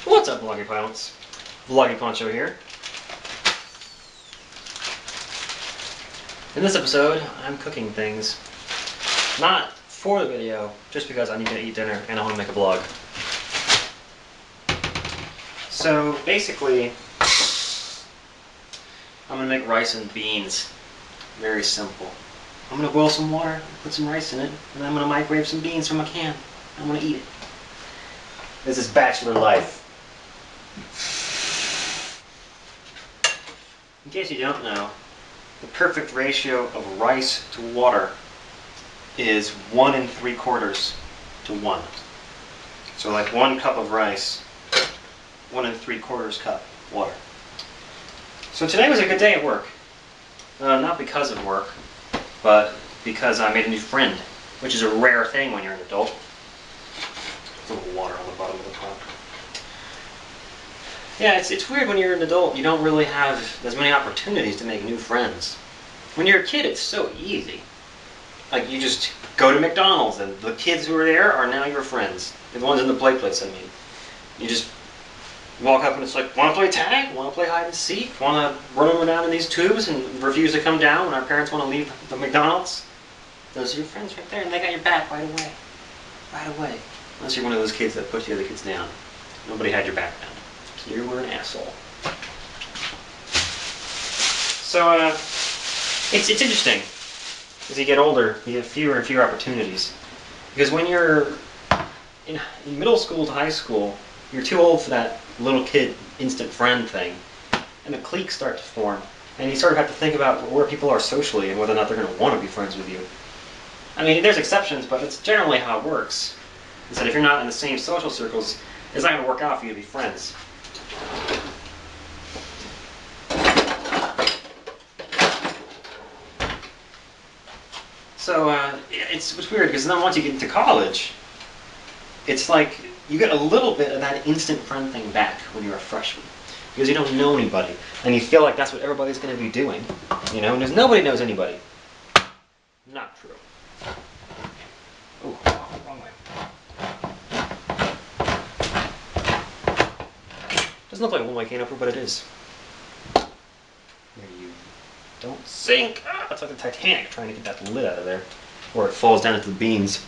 What's up, Vloggy Pilots? Vloggy Poncho here. In this episode, I'm cooking things. Not for the video, just because I need to eat dinner and I want to make a vlog. So basically, I'm going to make rice and beans. Very simple. I'm going to boil some water, put some rice in it, and then I'm going to microwave some beans from a can. I'm going to eat it. This is bachelor life. In case you don't know, the perfect ratio of rice to water is 1 3/4 to 1. So like 1 cup of rice, 1 3/4 cup water. So today was a good day at work. Not because of work, but because I made a new friend, which is a rare thing when you're an adult. A little water on the bottom of the pot. Yeah, it's weird when you're an adult, you don't really have as many opportunities to make new friends. When you're a kid, it's so easy. Like, you just go to McDonald's, and the kids who are there are now your friends. The ones in the play place, I mean. You just walk up and it's like, want to play tag? Want to play hide and seek? Want to run around in these tubes and refuse to come down when our parents want to leave the McDonald's? Those are your friends right there, and they got your back right away. Right away. Unless you're one of those kids that put the other kids down. Nobody had your back down. So you were an asshole. So, it's interesting. As you get older, you get fewer and fewer opportunities. Because when you're in middle school to high school, you're too old for that little kid instant friend thing. And the cliques start to form. And you sort of have to think about where people are socially and whether or not they're going to want to be friends with you. I mean, there's exceptions, but it's generally how it works. Is that if you're not in the same social circles, it's not going to work out for you to be friends. So it's weird because then once you get into college, it's like you get a little bit of that instant friend thing back when you're a freshman. Because you don't know anybody, and you feel like that's what everybody's going to be doing. You know, and there's nobody knows anybody. Not true. Ooh, wrong way. Doesn't look like a one-way can opener, but it is. There you don't sink! Ah, it's like the Titanic trying to get that lid out of there. Or it falls down into the beans.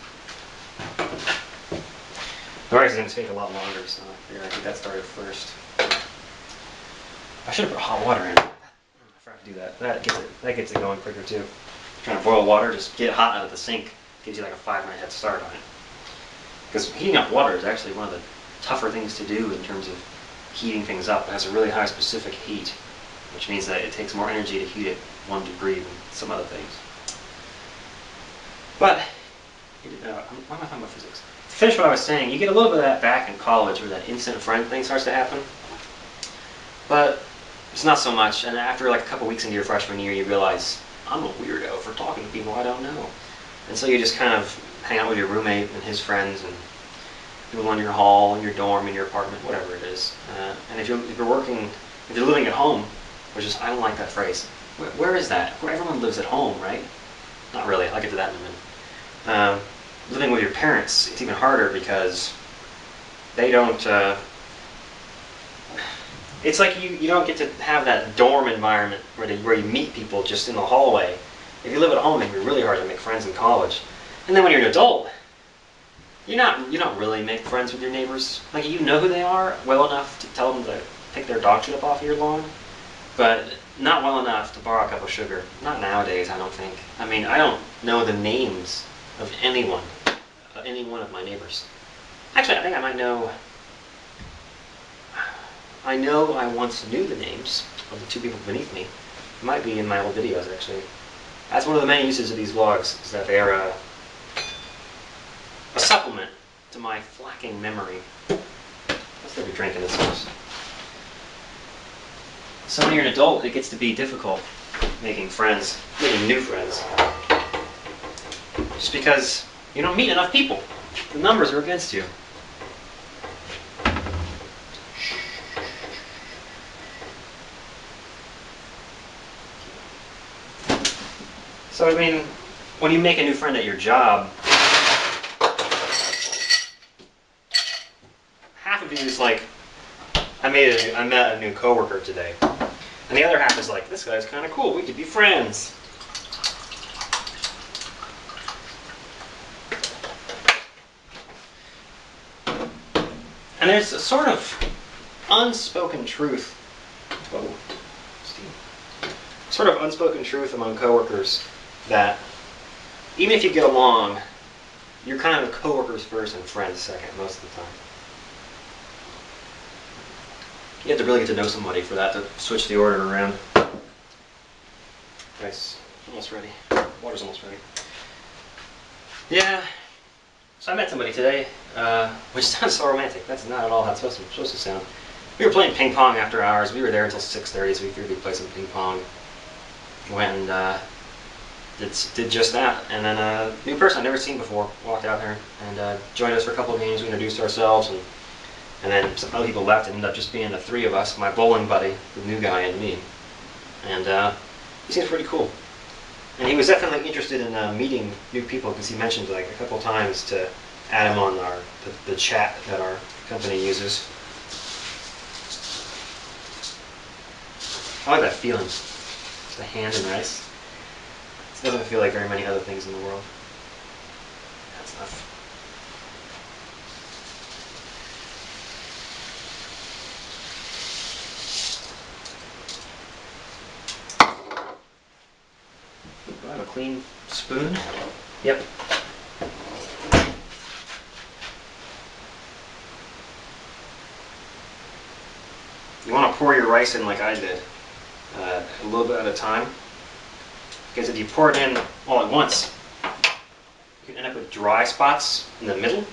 The rice is going to take a lot longer, so I figured I'd get that started first. I should have put hot water in. I forgot to do that. That gets it going quicker too. Trying to boil water, just get it hot out of the sink. Gives you like a 5-minute head start on it. Because heating up water is actually one of the tougher things to do in terms of heating things up. It has a really high specific heat, which means that it takes more energy to heat it 1 degree than some other things. But, why am I talking about physics? To finish what I was saying, you get a little bit of that back in college where that instant friend thing starts to happen. But it's not so much, and after like a couple weeks into your freshman year, you realize, I'm a weirdo for talking to people I don't know. And so you just kind of hang out with your roommate and his friends and people in your hall, in your dorm, in your apartment, whatever it is. And if you're living at home, which is, I don't like that phrase. Where is that? Where everyone lives at home, right? Not really, I'll get to that in a minute. Living with your parents, it's even harder because they don't, it's like you don't get to have that dorm environment where you meet people just in the hallway. If you live at home, it can be really hard to make friends in college. And then when you're an adult, you don't really make friends with your neighbors. Like, you know who they are well enough to tell them to pick their dog shit up off your lawn, but not well enough to borrow a cup of sugar. Not nowadays, I don't think. I mean, I don't know the names of any one of my neighbors. Actually, I think I might know. I know I once knew the names of the 2 people beneath me. It might be in my old videos, actually. That's one of the main uses of these vlogs, is that they are a supplement to my flacking memory. Let's take a drink in this house. So when you're an adult, it gets to be difficult making friends, making new friends. Just because you don't meet enough people. The numbers are against you. So, I mean, when you make a new friend at your job, half of you is like, I met a new coworker today. And the other half is like, this guy's kind of cool, we could be friends. And there's a sort of unspoken truth. Whoa, Steve. Sort of unspoken truth among coworkers that even if you get along, you're kind of coworkers first and friends second most of the time. You have to really get to know somebody for that to switch the order around. Rice, almost ready. Water's almost ready. Yeah, so I met somebody today, which sounds so romantic. That's not at all how it's supposed to sound. We were playing ping pong after hours. We were there until 6:30, so we figured we'd play some ping pong. Went and did just that. And then a new person I'd never seen before walked out there and joined us for a couple of games. We introduced ourselves, and then some other people left. It ended up just being the three of us, my bowling buddy, the new guy, and me. And he seems pretty cool. And he was definitely interested in meeting new people because he mentioned like a couple times to add him on the chat that our company uses. I like that feeling. Just a hand in rice. It doesn't feel like very many other things in the world. That's enough. Do I have a clean spoon? Yep. You want to pour your rice in like I did, a little bit at a time. Because if you pour it in all at once, you can end up with dry spots in the middle,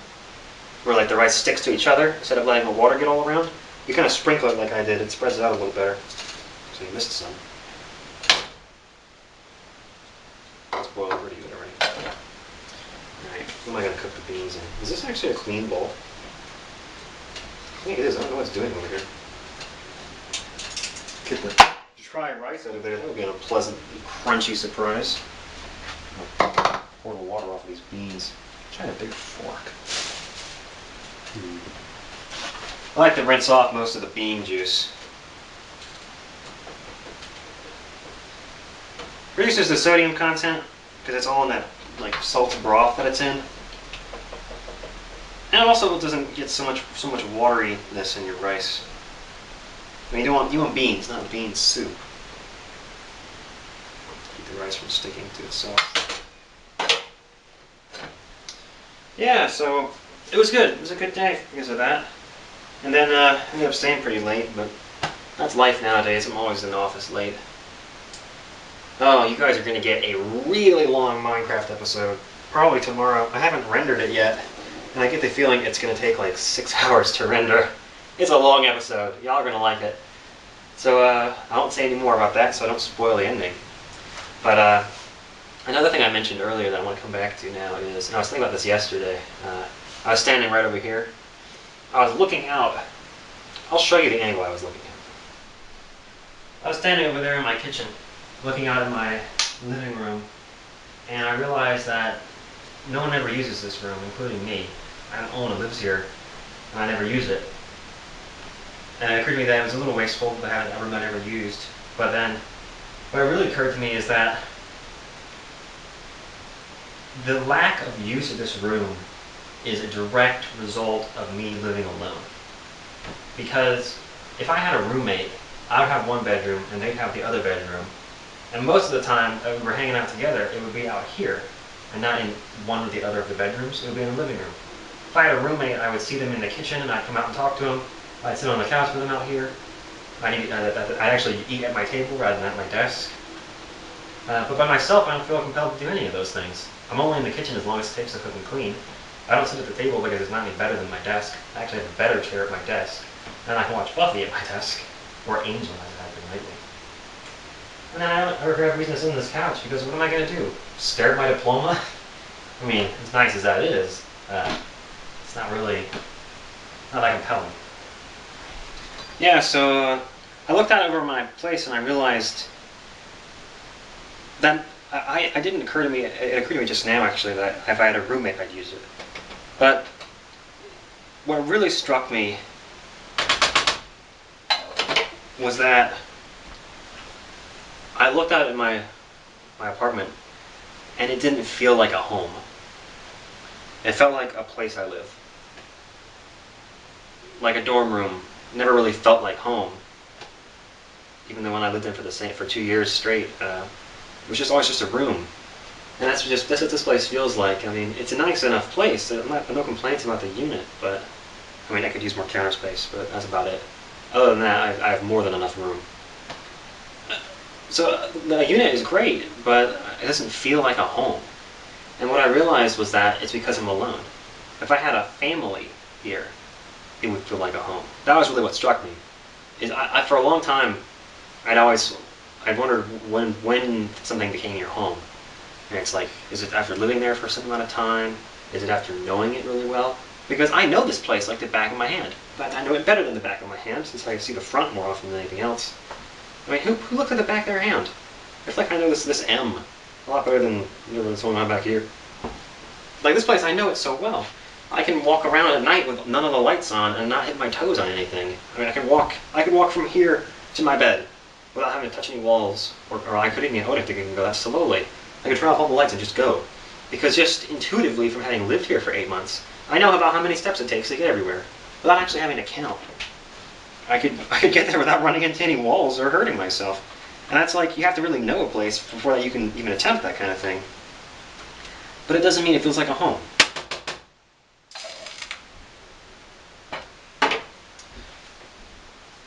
where like the rice sticks to each other instead of letting the water get all around. You kind of sprinkle it like I did, it spreads it out a little better. So you missed some. It's boiled pretty good already. Alright, who am I going to cook the beans in? Is this actually a clean bowl? I think it is, I don't know what it's doing over here. Get the dry rice out of there, that would be a pleasant, crunchy surprise. I'll pour the water off of these beans. Try a big fork. I like to rinse off most of the bean juice. Reduces the sodium content because it's all in that like salt broth that it's in, and it also doesn't get so much wateriness in your rice. I mean, you want beans, not bean soup. Keep the rice from sticking to itself. Yeah, so it was good. It was a good day because of that. And then I ended up staying pretty late, but that's life nowadays. I'm always in the office late. Oh, you guys are going to get a really long Minecraft episode. Probably tomorrow. I haven't rendered it yet, and I get the feeling it's going to take like 6 hours to render. It's a long episode. Y'all are going to like it. So I won't say any more about that so I don't spoil the ending. But another thing I mentioned earlier that I want to come back to now is, and I was thinking about this yesterday, I was standing right over here. I was looking out. I'll show you the angle I was looking at. I was standing over there in my kitchen, looking out in my living room, and I realized that no one ever uses this room, including me. I don't own one who lives here, and I never use it. And it occurred to me that it was a little wasteful to have a room I never used. But then, what really occurred to me is that the lack of use of this room is a direct result of me living alone. Because if I had a roommate, I would have one bedroom and they'd have the other bedroom. And most of the time that we were hanging out together, it would be out here and not in one or the other of the bedrooms. It would be in the living room. If I had a roommate, I would see them in the kitchen and I'd come out and talk to them. I'd sit on the couch with them out here. I'd actually eat at my table rather than at my desk. But by myself, I don't feel compelled to do any of those things. I'm only in the kitchen as long as it takes to cook and clean. I don't sit at the table because it's not any better than my desk. I actually have a better chair at my desk. And I can watch Buffy at my desk. Or Angel, as it has been lately. And then I ever have reason to sit on this couch because what am I going to do? Stare at my diploma? I mean, as nice as that is, it's not that compelling. Yeah, so I looked out over my place and I realized that it didn't occur to me, it occurred to me just now actually that if I had a roommate I'd use it. But what really struck me was that I looked out at my apartment, and it didn't feel like a home. It felt like a place I live. Like a dorm room. Never really felt like home. Even though when I lived in for 2 years straight, it was just always just a room. And that's what this place feels like. I mean, it's a nice enough place. No complaints about the unit, but I mean, I could use more counter space, but that's about it. Other than that, I have more than enough room. So the unit is great, but it doesn't feel like a home. And what I realized was that it's because I'm alone. If I had a family here, it would feel like a home. That was really what struck me. For a long time, I'd wondered when something became your home. And it's like, is it after living there for some amount of time? Is it after knowing it really well? Because I know this place like the back of my hand. In fact, I know it better than the back of my hand, since I see the front more often than anything else. I mean, who looks at the back of their hand? I feel like I know this M a lot better than this one back here. Like this place, I know it so well. I can walk around at night with none of the lights on and not hit my toes on anything. I mean, I could walk from here to my bed without having to touch any walls, or I would have to even go that slowly. I could turn off all the lights and just go. Because just intuitively, from having lived here for 8 months, I know about how many steps it takes to get everywhere, without actually having to count. I could get there without running into any walls or hurting myself. And that's like, you have to really know a place before you can even attempt that kind of thing. But it doesn't mean it feels like a home.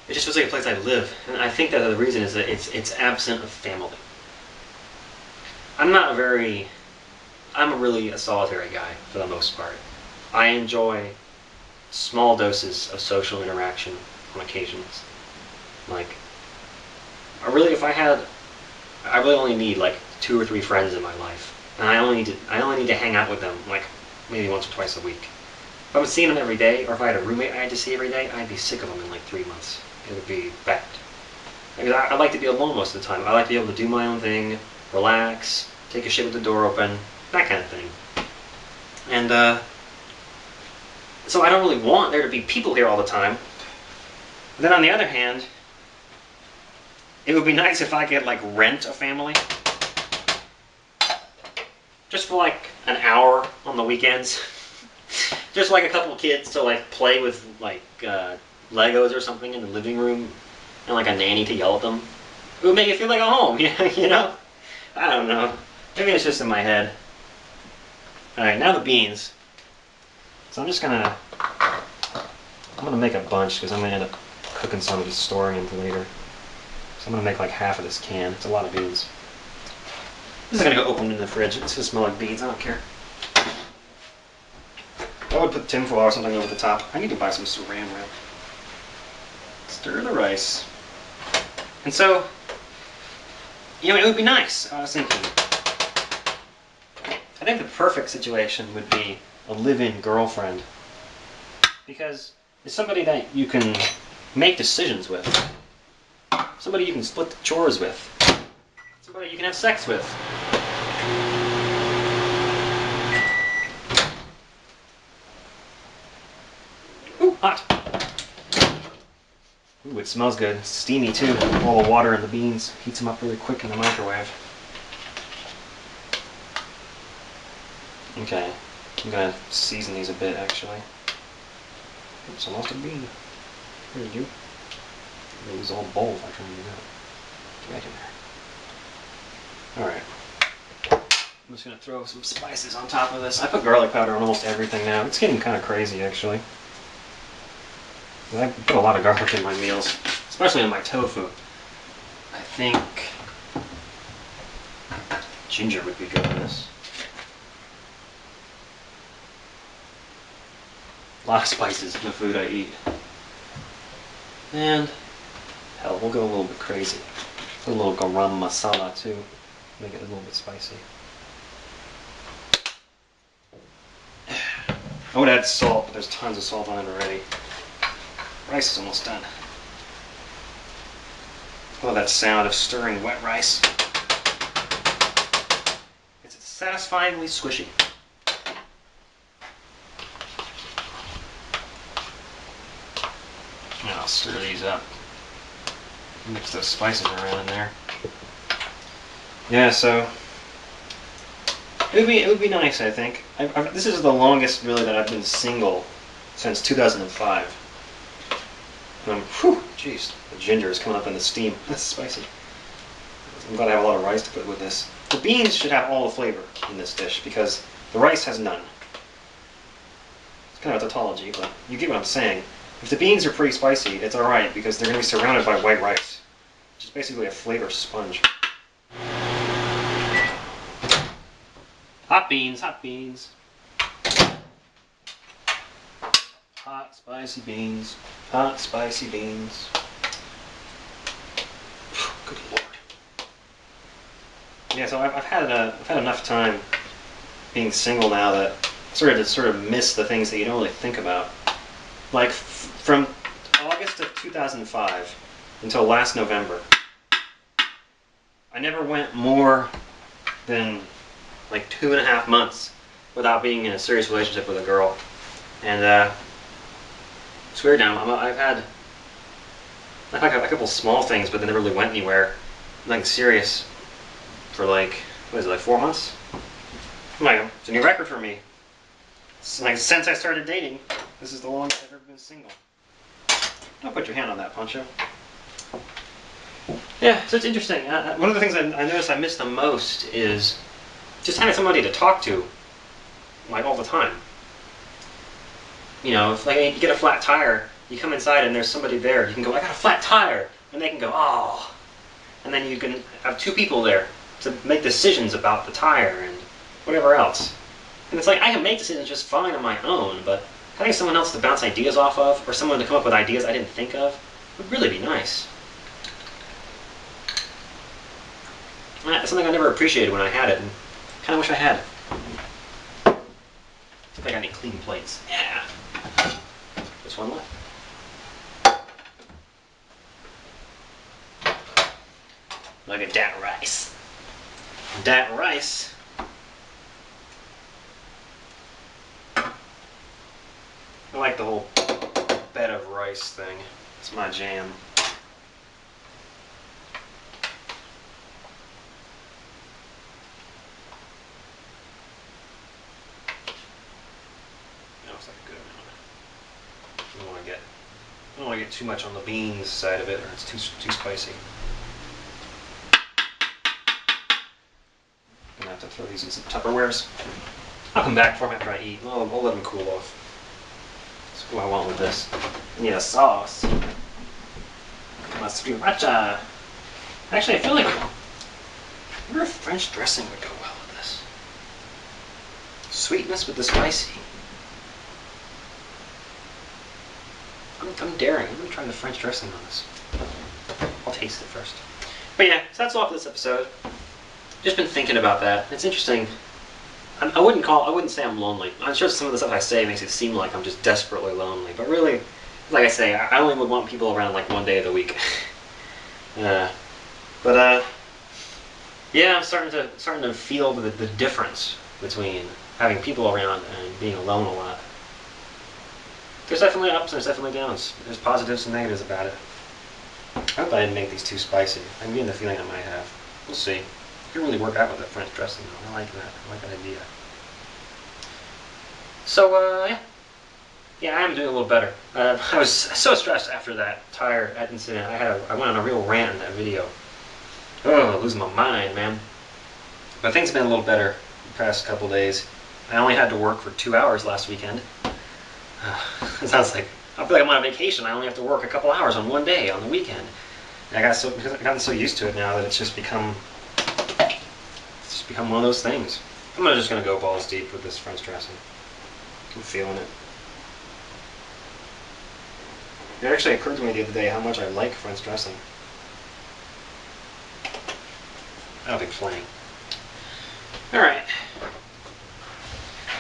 It just feels like a place I live. And I think that the reason is that it's absent of family. I'm really a solitary guy for the most part. I enjoy small doses of social interaction on occasions. Like, I really only need like 2 or 3 friends in my life. And I only need to hang out with them like maybe once or twice a week. If I was seeing them every day, or if I had a roommate I had to see every day, I'd be sick of them in like 3 months. It would be bad. Because I like to be alone most of the time. I like to be able to do my own thing, relax, take a shit with the door open, that kind of thing. And so I don't really want there to be people here all the time. But then on the other hand, it would be nice if I could like rent a family. Just for like an hour on the weekends. Just like a couple of kids to like play with like Legos or something in the living room, and like a nanny to yell at them. It would make it feel like a home, you know? I don't know. Maybe it's just in my head. Alright, now the beans. So I'm gonna make a bunch because I'm gonna end up cooking some and just storing them for later. So I'm gonna make like half of this can. It's a lot of beans. This is gonna go open in the fridge. It's gonna smell like beans. I don't care. I would put tinfoil or something over the top. I need to buy some saran wrap. Stir the rice. And so, you know, it would be nice. I was thinking, I think the perfect situation would be a live-in girlfriend. Because it's somebody that you can make decisions with. Somebody you can split the chores with. Somebody you can have sex with. Ooh, hot. Ooh, it smells good. It's steamy too. All the water in the beans heats them up really quick in the microwave. Okay, I'm gonna season these a bit actually. Oops, I lost a bean. There you go. I'm gonna lose the whole bowl if I try and do that. Get back in there. Alright. I'm just gonna throw some spices on top of this. I put garlic powder on almost everything now. It's getting kind of crazy actually. I put a lot of garlic in my meals, especially in my tofu. I think ginger would be good in this. A lot of spices in the food I eat. And hell, we'll go a little bit crazy. Put a little garam masala too, make it a little bit spicy. I would add salt, but there's tons of salt on it already. Rice is almost done. Oh, that sound of stirring wet rice. It's satisfyingly squishy. And I'll stir these up. Mix those spices around in there. Yeah, so it would be nice, I think. This is the longest really that I've been single since 2005. Whew, jeez, the ginger is coming up in the steam. That's spicy. I'm glad I have a lot of rice to put with this. The beans should have all the flavor in this dish because the rice has none. It's kind of a tautology, but you get what I'm saying. If the beans are pretty spicy, it's alright because they're going to be surrounded by white rice, which is basically a flavor sponge. Hot beans, hot beans. Hot, spicy beans. Hot, spicy beans. Good Lord. Yeah, so I've had enough time being single now that I started to sort of miss the things that you don't really think about. Like from August of 2005 until last November, I never went more than like 2.5 months without being in a serious relationship with a girl. And it's weird now. I've had a couple small things, but they never really went anywhere. Nothing serious for like, what is it, like 4 months? It's a new record for me. It's like since I started dating, this is the longest I've ever been single. Don't put your hand on that, Poncho. Yeah, so it's interesting. One of the things I notice I miss the most is just having somebody to talk to, like all the time. You know, if like you get a flat tire, you come inside and there's somebody there. You can go, I got a flat tire, and they can go, oh, and then you can have two people there to make decisions about the tire and whatever else. And it's like I can make decisions just fine on my own, but having someone else to bounce ideas off of, or someone to come up with ideas I didn't think of, would really be nice. That's something I never appreciated when I had it, and kind of wish I had it. See if I got any clean plates. Yeah. Just one left. Look at that rice. That rice. I like the whole bed of rice thing. It's my jam. That looks like a good amount. I don't want to get too much on the beans side of it, or it's too spicy. I'm gonna have to throw these in some Tupperwares. I'll come back for them after I eat. I'll let them cool off. That's what I want with this. I need a sauce. My sriracha. Actually, I feel like I wonder if French dressing would go well with this. Sweetness with the spicy. I'm daring. I'm going to try the French dressing on this. I'll taste it first. But yeah, so that's all for this episode. Just been thinking about that. It's interesting. I wouldn't say I'm lonely. I'm sure some of the stuff I say makes it seem like I'm just desperately lonely. But really, like I say, I only would want people around like one day of the week. Yeah, I'm starting to feel the difference between having people around and being alone a lot. There's definitely ups and there's definitely downs. There's positives and negatives about it. I hope I didn't make these too spicy. I'm getting the feeling I might have. We'll see. It could really work out with that French dressing though. I like that. I like that idea. So, yeah, I am doing a little better. I was so stressed after that tire incident. I went on a real rant in that video. Oh, losing my mind, man. But things have been a little better the past couple days. I only had to work for 2 hours last weekend. It sounds like I feel like I'm on vacation. I only have to work a couple hours on one day on the weekend. And I've gotten so used to it now that it's just become one of those things. I'm just gonna go balls deep with this French dressing. I'm feeling it. It actually occurred to me the other day how much I like French dressing. I'll be playing. Alright.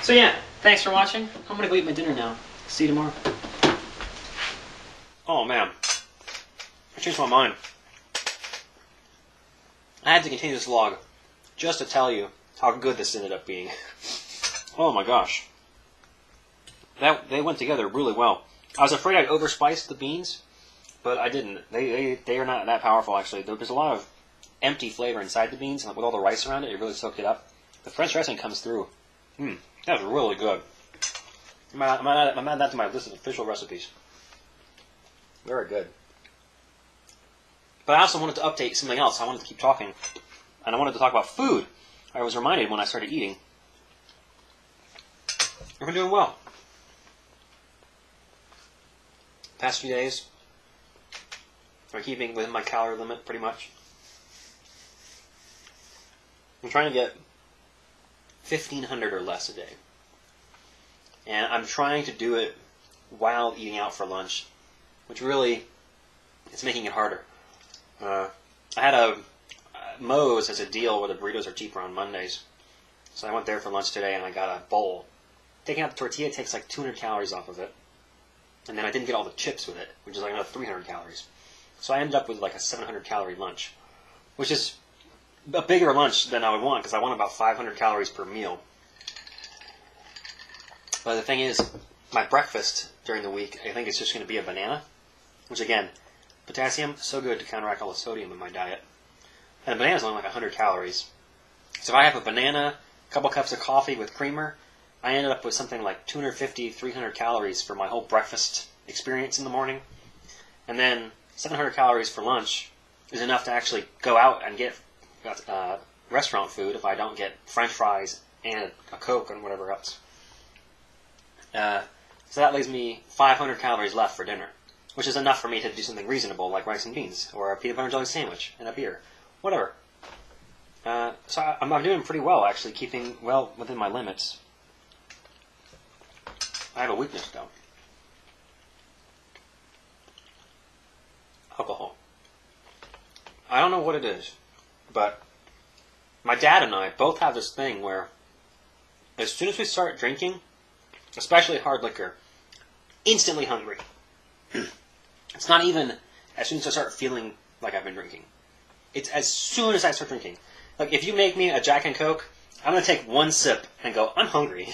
So yeah, thanks for watching. I'm gonna go eat my dinner now. See you tomorrow. Oh man. I changed my mind. I had to continue this vlog just to tell you how good this ended up being. Oh my gosh. They went together really well. I was afraid I'd overspice the beans, but I didn't. They are not that powerful, actually. There's a lot of empty flavor inside the beans, and with all the rice around it, it really soaked it up. The French dressing comes through. That was really good. I'm adding that to my list of official recipes. Very good. But I also wanted to update something else. I wanted to keep talking, and I wanted to talk about food. I was reminded when I started eating. I've been doing well. Past few days, I'm keeping within my calorie limit pretty much. I'm trying to get 1,500 or less a day. And I'm trying to do it while eating out for lunch, which really, it's making it harder. I had a Moe's as a deal where the burritos are cheaper on Mondays. So I went there for lunch today and I got a bowl. Taking out the tortilla takes like 200 calories off of it. And then I didn't get all the chips with it, which is like another 300 calories. So I ended up with like a 700 calorie lunch, which is a bigger lunch than I would want because I want about 500 calories per meal. But the thing is, my breakfast during the week, I think it's just going to be a banana, which again, potassium, so good to counteract all the sodium in my diet. And a banana is only like 100 calories. So if I have a banana, a couple cups of coffee with creamer, I ended up with something like 250, 300 calories for my whole breakfast experience in the morning. And then 700 calories for lunch is enough to actually go out and get restaurant food if I don't get French fries and a Coke and whatever else. So that leaves me 500 calories left for dinner, which is enough for me to do something reasonable like rice and beans, or a peanut butter and jelly sandwich, and a beer. Whatever. So I'm doing pretty well, actually, keeping well within my limits. I have a weakness, though. Alcohol. I don't know what it is, but my dad and I both have this thing where as soon as we start drinking, especially hard liquor, instantly hungry. It's not even as soon as I start feeling like I've been drinking. It's as soon as I start drinking. Like, if you make me a Jack and Coke, I'm going to take one sip and go, I'm hungry.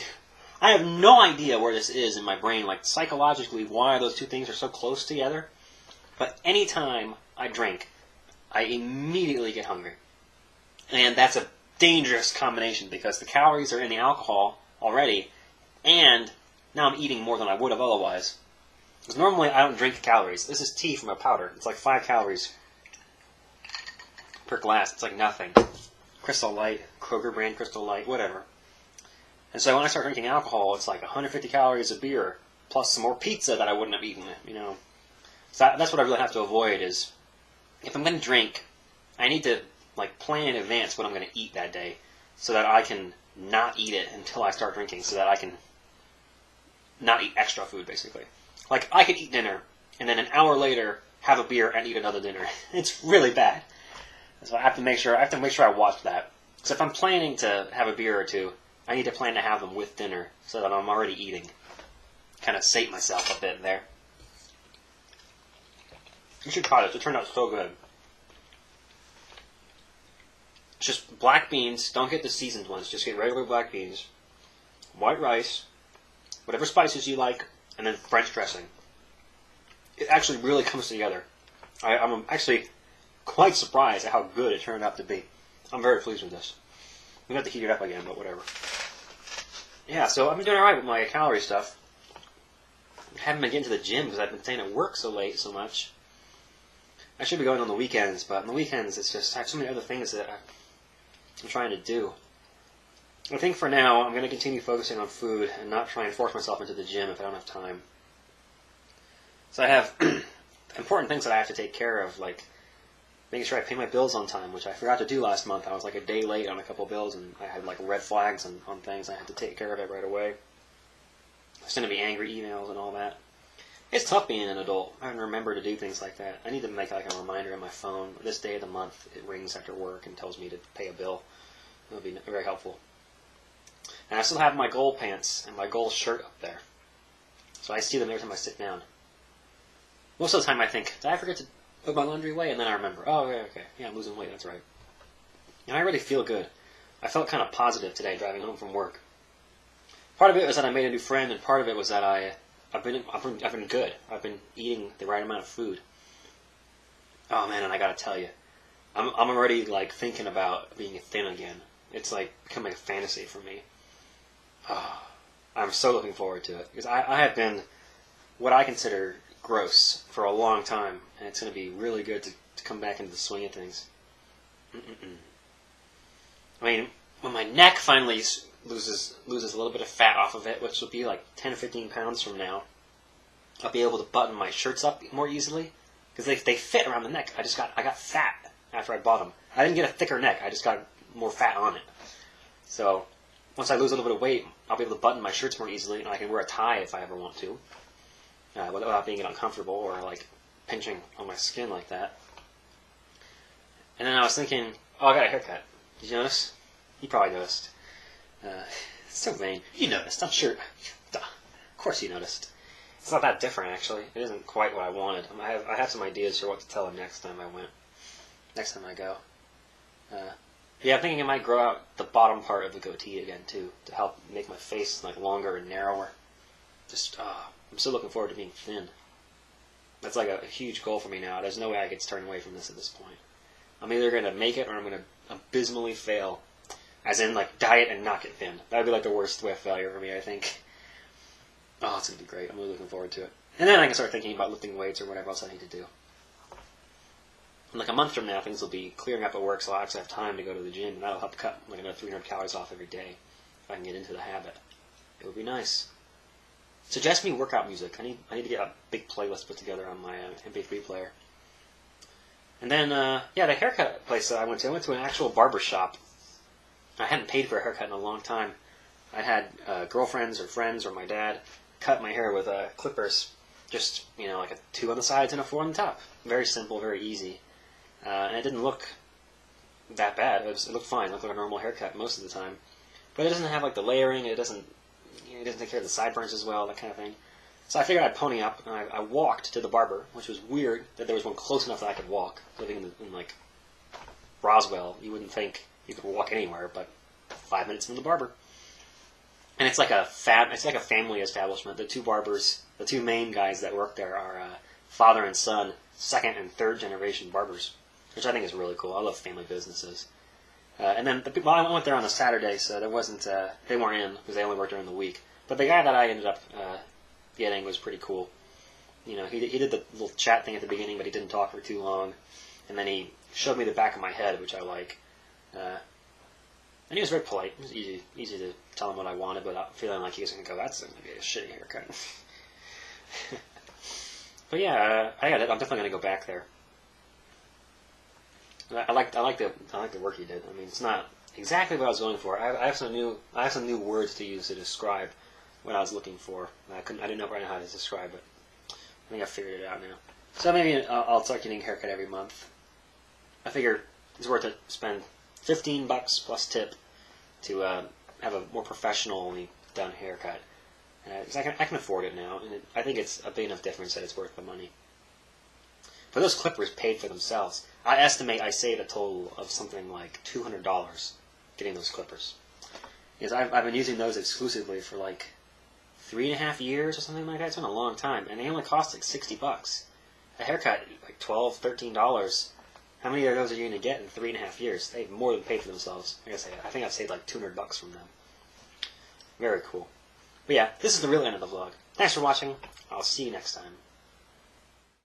I have no idea where this is in my brain, like psychologically, why those two things are so close together. But anytime I drink, I immediately get hungry. And that's a dangerous combination because the calories are in the alcohol already, and now I'm eating more than I would have otherwise. Because normally I don't drink calories. This is tea from a powder. It's like 5 calories per glass. It's like nothing. Crystal Light, Kroger brand Crystal Light, whatever. And so when I start drinking alcohol, it's like 150 calories of beer, plus some more pizza that I wouldn't have eaten, you know. So that's what I really have to avoid is, if I'm going to drink, I need to like plan in advance what I'm going to eat that day, so that I can not eat it until I start drinking, so that I can not eat extra food, basically. Like, I could eat dinner, and then an hour later, have a beer and eat another dinner. It's really bad. So I have to make sure I watch that. Because if I'm planning to have a beer or two, I need to plan to have them with dinner, so that I'm already eating. Kind of sate myself a bit there. You should try this. It turned out so good. It's just black beans. Don't get the seasoned ones. Just get regular black beans. White rice. Whatever spices you like. And then French dressing. It actually really comes together. I'm actually quite surprised at how good it turned out to be. I'm very pleased with this. We have to heat it up again, but whatever. Yeah, so I've been doing alright with my calorie stuff. I haven't been getting to the gym because I've been staying at work so late so much. I should be going on the weekends, but on the weekends it's just, I have so many other things that I'm trying to do. I think for now I'm going to continue focusing on food and not try and force myself into the gym if I don't have time. So I have important things that I have to take care of, like making sure I pay my bills on time, which I forgot to do last month. I was like a day late on a couple bills, and I had like red flags on things. I had to take care of it right away. Sending me angry emails and all that. It's tough being an adult. I remember to do things like that. I need to make like a reminder on my phone. This day of the month, it rings after work and tells me to pay a bill. It would be very helpful. And I still have my gold pants and my gold shirt up there. So I see them every time I sit down. Most of the time I think, did I forget to put my laundry away? And then I remember, oh, okay. Yeah, I'm losing weight, that's right. And I really feel good. I felt kind of positive today driving home from work. Part of it was that I made a new friend, and part of it was that I've been good. I've been eating the right amount of food. Oh man, and I gotta tell you, I'm already like thinking about being thin again. It's like becoming a fantasy for me. Oh, I'm so looking forward to it because I have been what I consider gross for a long time, and it's going to be really good to come back into the swing of things. Mm-mm-mm. I mean, when my neck finally loses a little bit of fat off of it, which will be like 10 or 15 pounds from now, I'll be able to button my shirts up more easily because they fit around the neck. I got fat after I bought them. I didn't get a thicker neck. I just got more fat on it. So once I lose a little bit of weight, I'll be able to button my shirts more easily, and I can wear a tie if I ever want to, without being uncomfortable or like pinching on my skin like that. And then I was thinking, oh, I got a haircut. Did you notice? You probably noticed. It's so vain. You noticed, I'm sure. Duh. Of course you noticed. It's not that different, actually. It isn't quite what I wanted. I have some ideas for what to tell him next time I go. Yeah, I'm thinking I might grow out the bottom part of the goatee again, too, to help make my face like longer and narrower. I'm still looking forward to being thin. That's like a huge goal for me now. There's no way I could turn away from this at this point. I'm either going to make it or I'm going to abysmally fail. As in, like, diet and not get thin. That would be like the worst way of failure for me, I think. Oh, it's going to be great. I'm really looking forward to it. And then I can start thinking about lifting weights or whatever else I need to do. In like a month from now, things will be clearing up at work, so I'll actually have time to go to the gym, and that'll help cut like another 300 calories off every day if I can get into the habit. It would be nice. Suggest me workout music. I need to get a big playlist put together on my MP3 player. And then, the haircut place that I went to an actual barbershop. I hadn't paid for a haircut in a long time. I had girlfriends or friends or my dad cut my hair with clippers. Just, like a 2 on the sides and a 4 on the top. Very simple, very easy. And it didn't look that bad. It looked fine. It looked like a normal haircut most of the time. But it doesn't have like the layering. It doesn't take care of the sideburns as well, that kind of thing. So I figured I'd pony up, and I walked to the barber, which was weird that there was one close enough that I could walk. Living in like Roswell, you wouldn't think you could walk anywhere, but 5 minutes from the barber. And it's like a family establishment. The two barbers, the two main guys that work there are father and son, 2nd and 3rd generation barbers, which I think is really cool. I love family businesses. And then I went there on a Saturday, so there wasn't they weren't in because they only worked during the week. But the guy that I ended up getting was pretty cool. He did the little chat thing at the beginning, but he didn't talk for too long. And then he showed me the back of my head, which I like. And he was very polite. It was easy to tell him what I wanted, without feeling like he was going to go, that's going to be a shitty haircut. But yeah, I got it. I'm definitely going to go back there. I like the work he did. I mean, it's not exactly what I was going for. I have some new words to use to describe what I was looking for. I didn't know right now how to describe it. I think I figured it out now. So maybe I'll start getting a haircut every month. I figure it's worth it to spend $15 plus tip to have a more professionally done haircut. 'Cause I can afford it now, and I think it's a big enough difference that it's worth the money. But those clippers paid for themselves. I estimate I saved a total of something like $200 getting those clippers. Because I've been using those exclusively for like 3.5 years or something like that. It's been a long time, and they only cost like $60. A haircut, like $12, $13. How many of those are you going to get in 3.5 years? They've more than paid for themselves. I think I've saved like $200 from them. Very cool. But yeah, this is the real end of the vlog. Thanks for watching. I'll see you next time.